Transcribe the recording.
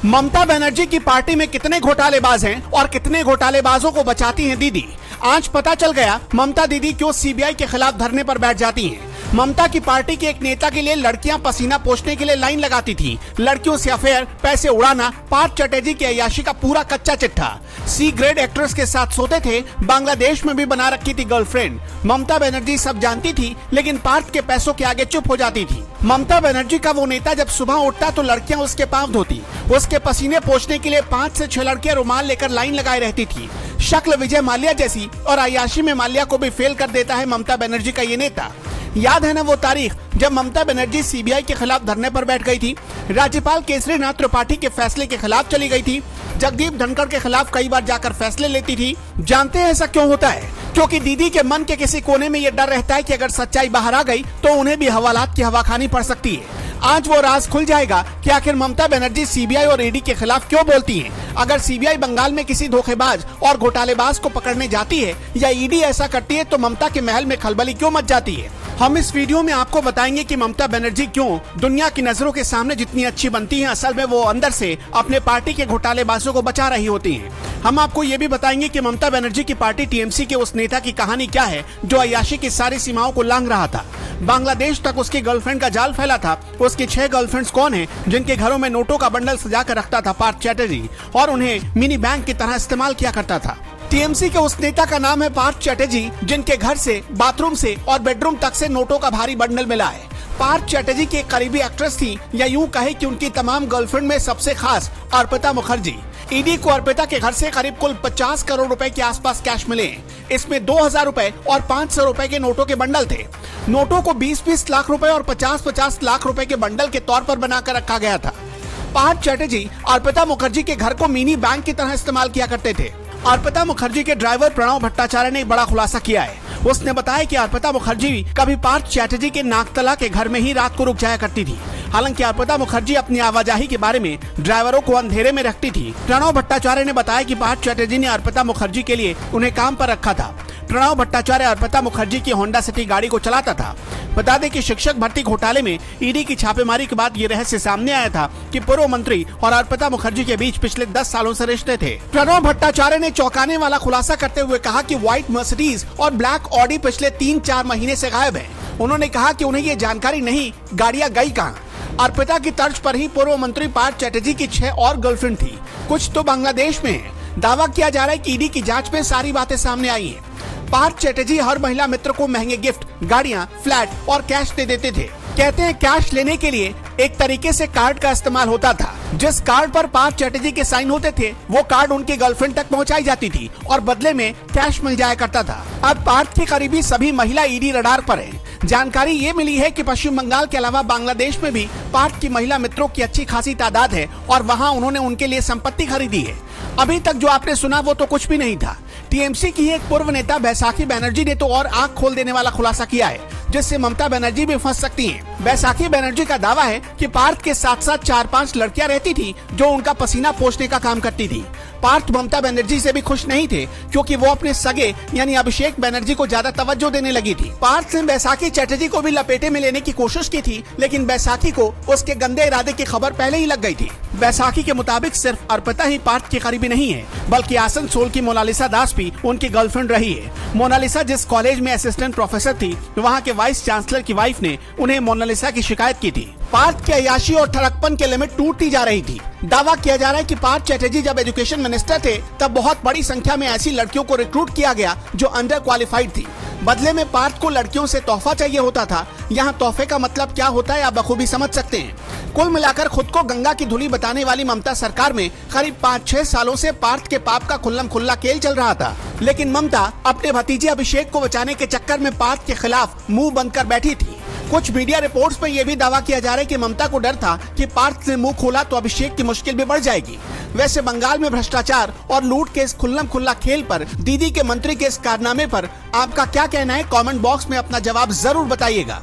ममता बनर्जी की पार्टी में कितने घोटालेबाज हैं और कितने घोटालेबाजों को बचाती हैं दीदी। आज पता चल गया ममता दीदी क्यों सीबीआई के खिलाफ धरने पर बैठ जाती हैं। ममता की पार्टी के एक नेता के लिए लड़कियां पसीना पोंछने के लिए लाइन लगाती थी। लड़कियों से अफेयर, पैसे उड़ाना पार्थ चटर्जी की अय्याशी का पूरा कच्चा चिट्ठा। सी ग्रेड एक्ट्रेस के साथ सोते थे, बांग्लादेश में भी बना रखी थी गर्लफ्रेंड। ममता बनर्जी सब जानती थी, लेकिन पार्थ के पैसों के आगे चुप हो जाती थी। ममता बनर्जी का वो नेता जब सुबह उठता तो लड़कियां उसके पांव धोती। उसके पसीने पोंछने के लिए 5 से 6 लड़कियां रुमाल लेकर लाइन लगाए रहती थी। शक्ल विजय माल्या जैसी और अय्याशी में माल्या को भी फेल कर देता है ममता बनर्जी का ये नेता। याद है ना वो तारीख जब ममता बनर्जी सीबीआई के खिलाफ धरने पर बैठ गई थी। राज्यपाल केसरीनाथ त्रिपाठी के फैसले के खिलाफ चली गई थी। जगदीप धनखड़ के खिलाफ कई बार जाकर फैसले लेती थी। जानते हैं ऐसा क्यों होता है? क्योंकि दीदी के मन के किसी कोने में ये डर रहता है कि अगर सच्चाई बाहर आ गई तो उन्हें भी हवालात की हवा खानी पड़ सकती है। आज वो राज खुल जाएगा कि आखिर ममता बनर्जी सीबीआई और ईडी के खिलाफ क्यों बोलती हैं। अगर सीबीआई बंगाल में किसी धोखेबाज और घोटालेबाज को पकड़ने जाती है या ईडी ऐसा करती है तो ममता के महल में खलबली क्यों मच जाती है। हम इस वीडियो में आपको बताएंगे कि ममता बनर्जी क्यों दुनिया की नजरों के सामने जितनी अच्छी बनती हैं, असल में वो अंदर से अपने पार्टी के घोटालेबाजों को बचा रही होती हैं। हम आपको ये भी बताएंगे कि ममता बनर्जी की पार्टी टीएमसी के उस नेता की कहानी क्या है जो अय्याशी की सारी सीमाओं को लांघ रहा था। बांग्लादेश तक उसकी गर्लफ्रेंड का जाल फैला था। उसकी 6 गर्लफ्रेंड्स कौन हैं जिनके घरों में नोटों का बंडल सजा कर रखता था पार्थ चटर्जी और उन्हें मिनी बैंक की तरह इस्तेमाल किया करता था। टीएमसी के उस नेता का नाम है पार्थ चटर्जी जिनके घर से, बाथरूम से और बेडरूम तक से नोटों का भारी बंडल मिला है। पार्थ चटर्जी की एक करीबी एक्ट्रेस थी, या यूं कहे कि उनकी तमाम गर्लफ्रेंड में सबसे खास अर्पिता मुखर्जी। ईडी को अर्पिता के घर से करीब कुल 50 करोड़ रुपए के आसपास कैश मिले। इसमें 2000 रुपए और 500 रुपए के नोटों के बंडल थे। नोटों को 20-20 लाख रुपए और 50-50 लाख रुपए के बंडल के तौर पर बनाकर रखा गया था। पार्थ चटर्जी अर्पिता मुखर्जी के घर को मिनी बैंक की तरह इस्तेमाल किया करते थे। अर्पिता मुखर्जी के ड्राइवर प्रणव भट्टाचार्य ने एक बड़ा खुलासा किया है। उसने बताया कि अर्पिता मुखर्जी कभी पार्थ चटर्जी के नागतला के घर में ही रात को रुक जाया करती थी। हालांकि अर्पिता मुखर्जी अपनी आवाजाही के बारे में ड्राइवरों को अंधेरे में रखती थी। प्रणव भट्टाचार्य ने बताया कि पार्थ चटर्जी ने अर्पिता मुखर्जी के लिए उन्हें काम पर रखा था। प्रणव भट्टाचार्य अर्पिता मुखर्जी की होंडा सिटी गाड़ी को चलाता था। बता दें कि शिक्षक भर्ती घोटाले में ईडी की छापेमारी के बाद ये रहस्य सामने आया था कि पूर्व मंत्री और अर्पिता मुखर्जी के बीच पिछले 10 सालों से रिश्ते थे। प्रणव भट्टाचार्य ने चौंकाने वाला खुलासा करते हुए कहा कि व्हाइट मर्सिडीज और ब्लैक ऑडी पिछले 3-4 महीने से गायब है। उन्होंने कहा कि उन्हें ये जानकारी नहीं गाड़ियां गई कहाँ। अर्पिता की तर्ज पर ही पूर्व मंत्री पार्थ चटर्जी की 6 और गर्लफ्रेंड थी। कुछ तो बांग्लादेश में है। दावा किया जा रहा है कि ईडी की जांच में सारी बातें सामने आई हैं। पार्थ चटर्जी हर महिला मित्र को महंगे गिफ्ट, गाड़ियां, फ्लैट और कैश दे देते थे। कहते हैं कैश लेने के लिए एक तरीके से कार्ड का इस्तेमाल होता था। जिस कार्ड पर पार्थ चटर्जी के साइन होते थे वो कार्ड उनकी गर्लफ्रेंड तक पहुंचाई जाती थी और बदले में कैश मिल जाया करता था। अब पार्थ के करीबी सभी महिला ईडी रडार पर हैं। जानकारी ये मिली है कि पश्चिम बंगाल के अलावा बांग्लादेश में भी पार्थ की महिला मित्रों की अच्छी खासी तादाद है और वहाँ उन्होंने उनके लिए संपत्ति खरीदी है। अभी तक जो आपने सुना वो तो कुछ भी नहीं था। टीएमसी की एक पूर्व नेता बैसाखी बनर्जी ने तो और आंख खोल देने वाला खुलासा किया है जिससे ममता बनर्जी भी फंस सकती हैं। बैसाखी बनर्जी का दावा है कि पार्थ के साथ साथ 4-5 लड़कियां रहती थी जो उनका पसीना पोंछने का काम करती थी। पार्थ ममता बनर्जी से भी खुश नहीं थे क्योंकि वो अपने सगे यानी अभिषेक बनर्जी को ज्यादा तवज्जो देने लगी थी। पार्थ ने बैसाखी चटर्जी को भी लपेटे में लेने की कोशिश की थी, लेकिन बैसाखी को उसके गंदे इरादे की खबर पहले ही लग गई थी। बैसाखी के मुताबिक सिर्फ अर्पिता ही पार्थ की करीबी नहीं है, बल्कि आसनसोल की मोनालिसा दास भी उनकी गर्लफ्रेंड रही है। मोनालिसा जिस कॉलेज में असिस्टेंट प्रोफेसर थी, वहाँ के वाइस चांसलर की वाइफ ने उन्हें मोनालिसा की शिकायत की थी। पार्थ के अय्याशी और ठरकपन के लिमिट टूटती जा रही थी। दावा किया जा रहा है कि पार्थ चटर्जी जब एजुकेशन मिनिस्टर थे तब बहुत बड़ी संख्या में ऐसी लड़कियों को रिक्रूट किया गया जो अंडर क्वालिफाइड थी। बदले में पार्थ को लड़कियों से तोहफा चाहिए होता था। यहाँ तोहफे का मतलब क्या होता है आप बखूबी समझ सकते हैं। कुल मिलाकर खुद को गंगा की धुली बताने वाली ममता सरकार में करीब 5-6 सालों से पार्थ के पाप का खुल्लम खुल्ला खेल चल रहा था। लेकिन ममता अपने भतीजे अभिषेक को बचाने के चक्कर में पार्थ के खिलाफ मुंह बंद कर बैठी थी। कुछ मीडिया रिपोर्ट्स में यह भी दावा किया जा रहा है कि ममता को डर था कि पार्थ ने मुंह खोला तो अभिषेक की मुश्किल भी बढ़ जाएगी। वैसे बंगाल में भ्रष्टाचार और लूट के इस खुल्लम खुल्ला खेल पर, दीदी के मंत्री के इस कारनामे पर आपका क्या कहना है? कमेंट बॉक्स में अपना जवाब जरूर बताइएगा।